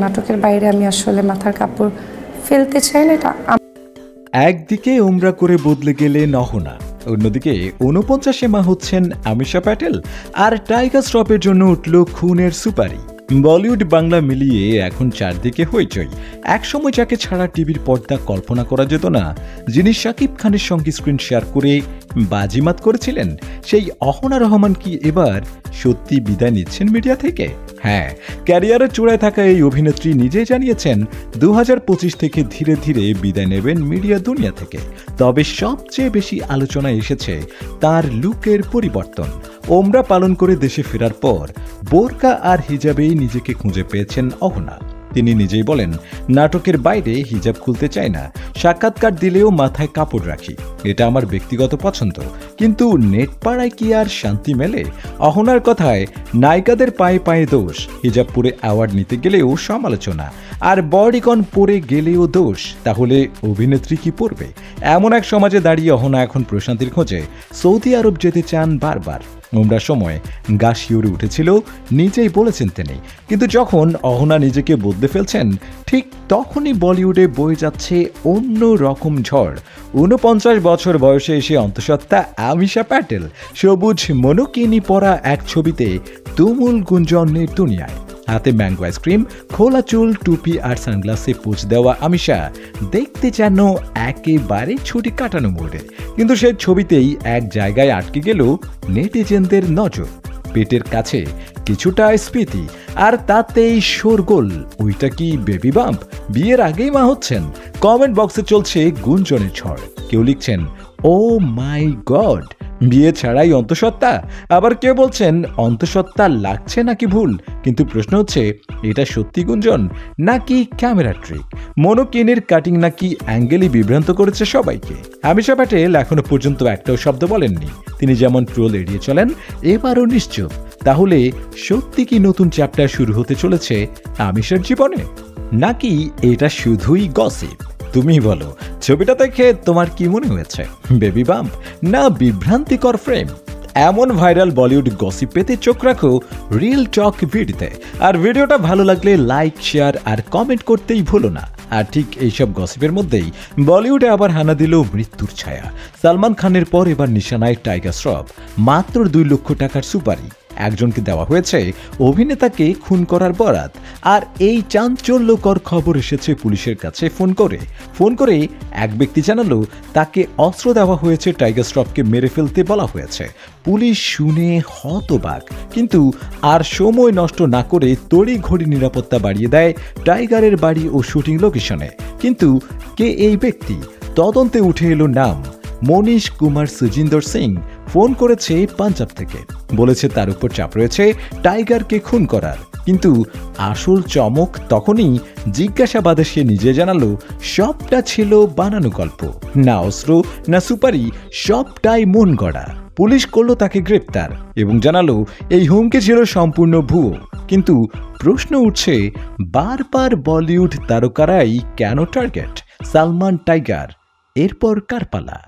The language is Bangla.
নাটকের বাইরে আমি আসলে মাথার কাপড় ফেলতে চাই না। এটা একদিকে উমরা করে বদলে গেলেন অহনা, অন্যদিকে 49 মা হচ্ছেন আমিশা প্যাটেল, আর টাইগার শ্রফের জন্য উঠল খুনের সুপারি। বলিউড বাংলা মিলিয়ে এখন চারদিকে হইচই। একসময় যাকে ছাড়া টিভির পর্দা কল্পনা করা যেত না, যিনি শাকিব খানের সঙ্গে স্ক্রিন শেয়ার করে বাজিমাত করেছিলেন, সেই অহনা রহমান কি এবার সত্যি বিদায় নিচ্ছেন মিডিয়া থেকে? হ্যাঁ, ক্যারিয়ারের চূড়ায় থাকা এই অভিনেত্রী নিজেই জানিয়েছেন 2025 থেকে ধীরে ধীরে বিদায় নেবেন মিডিয়া দুনিয়া থেকে। তবে সবচেয়ে বেশি আলোচনায় এসেছে তার লুকের পরিবর্তন। ওমরা পালন করে দেশে ফেরার পর বোরকা আর হিজাবেই নিজেকে খুঁজে পেয়েছেন অহনা। তিনি নিজেই বলেন, নাটকের বাইরে হিজাব খুলতে চাই না, সাক্ষাৎকার দিলেও মাথায় কাপড় রাখি, এটা আমার ব্যক্তিগত পছন্দ, কিন্তু নেট পাড়ায় কি আর শান্তি মেলে? অহনার কথায়, নায়িকাদের পায়ে পায়ে দোষ, হিজাব পরে অ্যাওয়ার্ড নিতে গেলেও সমালোচনা, আর বডিকন পরে গেলেও দোষ, তাহলে অভিনেত্রী কি পড়বে? এমন এক সমাজে দাঁড়িয়ে অহনা এখন প্রশান্তির খোঁজে সৌদি আরব যেতে চান বারবার। ওমরার সময় গা শিউরে উঠেছিল, নিজেই বলেছেন তিনি। কিন্তু যখন অহনা নিজেকে বদলে ফেলছেন, ঠিক তখনই বলিউডে বয়ে যাচ্ছে অন্য রকম ঝড়। 49 বছর বয়সে এসে অন্তঃসত্ত্বা আমিশা প্যাটেল সবুজ মনোকিনি পরা এক ছবিতে তুমুল গুঞ্জনের দুনিয়ায়। হাতে ম্যাঙ্গো আইসক্রিম, খোলা চুল, টুপি আর সানগ্লাসে পোজ দেওয়া আমিশা দেখতে যেন একেবারে ছুটি কাটানো মোড়ে। কিন্তু সেই ছবিতেই এক জায়গায় আটকে গেল নেটিজেনদের নজর। পেটের কাছে কিছুটা স্ফীতি, আর তাতেই শোরগোল। ওইটা কি বেবি বাম্প? বিয়ের আগেই মা হচ্ছেন? কমেন্ট বক্সে চলছে গুঞ্জনের ঝড়। কেউ লিখছেন, ও মাই গড, বিয়ে ছাড়াই অন্তঃসত্ত্বা। আবার কেউ বলছেন অন্তঃসত্ত্বা লাগছে নাকি ভুল। কিন্তু প্রশ্ন হচ্ছে, এটা সত্যি গুঞ্জন নাকি ক্যামেরা ট্রিক? মনোকিনের কাটিং নাকি অ্যাঙ্গেলই বিভ্রান্ত করেছে সবাইকে? আমিশা প্যাটেল এখনো পর্যন্ত একটাও শব্দ বলেননি। তিনি যেমন ট্রোল এড়িয়ে চলেন, এবারও নিশ্চুপ। তাহলে সত্যি কি নতুন চ্যাপ্টার শুরু হতে চলেছে আমিশার জীবনে, নাকি এটা শুধুই গসিপ? তুমি বলো, ছবিটা দেখে তোমার কি মনে হয়েছে? বেবি বাম্প না বিভ্রান্তিকর ফ্রেম? এমন ভাইরাল বলিউড গসিপ পেতে চোখ রাখো রিয়েল টক ভিডিওতে। আর ভিডিওটা ভালো লাগলে লাইক, শেয়ার আর কমেন্ট করতেই ভুলো না। আর ঠিক এইসব গসিপের মধ্যেই বলিউডে আবার হানা দিল মৃত্যুর ছায়া। সালমান খানের পর এবার নিশানায় টাইগার শ্রফ। মাত্র 2 লক্ষ টাকার সুপারি একজনকে দেওয়া হয়েছে অভিনেতাকে খুন করার বরাত। আর এই চাঞ্চল্যকর খবর এসেছে পুলিশের কাছে ফোন করে এক ব্যক্তি জানালো তাকে অস্ত্র দেওয়া হয়েছে, টাইগার শ্রফকে মেরে ফেলতে বলা হয়েছে। পুলিশ শুনে হতবাক, কিন্তু আর সময় নষ্ট না করে তড়িঘড়ি নিরাপত্তা বাড়িয়ে দেয় টাইগারের বাড়ি ও শুটিং লোকেশনে। কিন্তু কে এই ব্যক্তি? তদন্তে উঠে এলো নাম মনীষ কুমার সুজিন্দর সিং। ফোন করেছে পাঞ্জাব থেকে, বলেছে তার উপর চাপ রয়েছে টাইগারকে খুন করার। কিন্তু আসল চমক তখনই, জিজ্ঞাসাবাদে সে নিজে জানালো সবটা ছিল বানানো গল্প, না অস্ত্র না সুপারি, সবটাই মন গড়া। পুলিশ করলো তাকে গ্রেপ্তার এবং জানালো এই হুমকি ছিল সম্পূর্ণ ভুয়ো। কিন্তু প্রশ্ন উঠছে, বারবার বলিউড তারকারাই কেন টার্গেট? সালমান, টাইগার, এরপর কার পালা?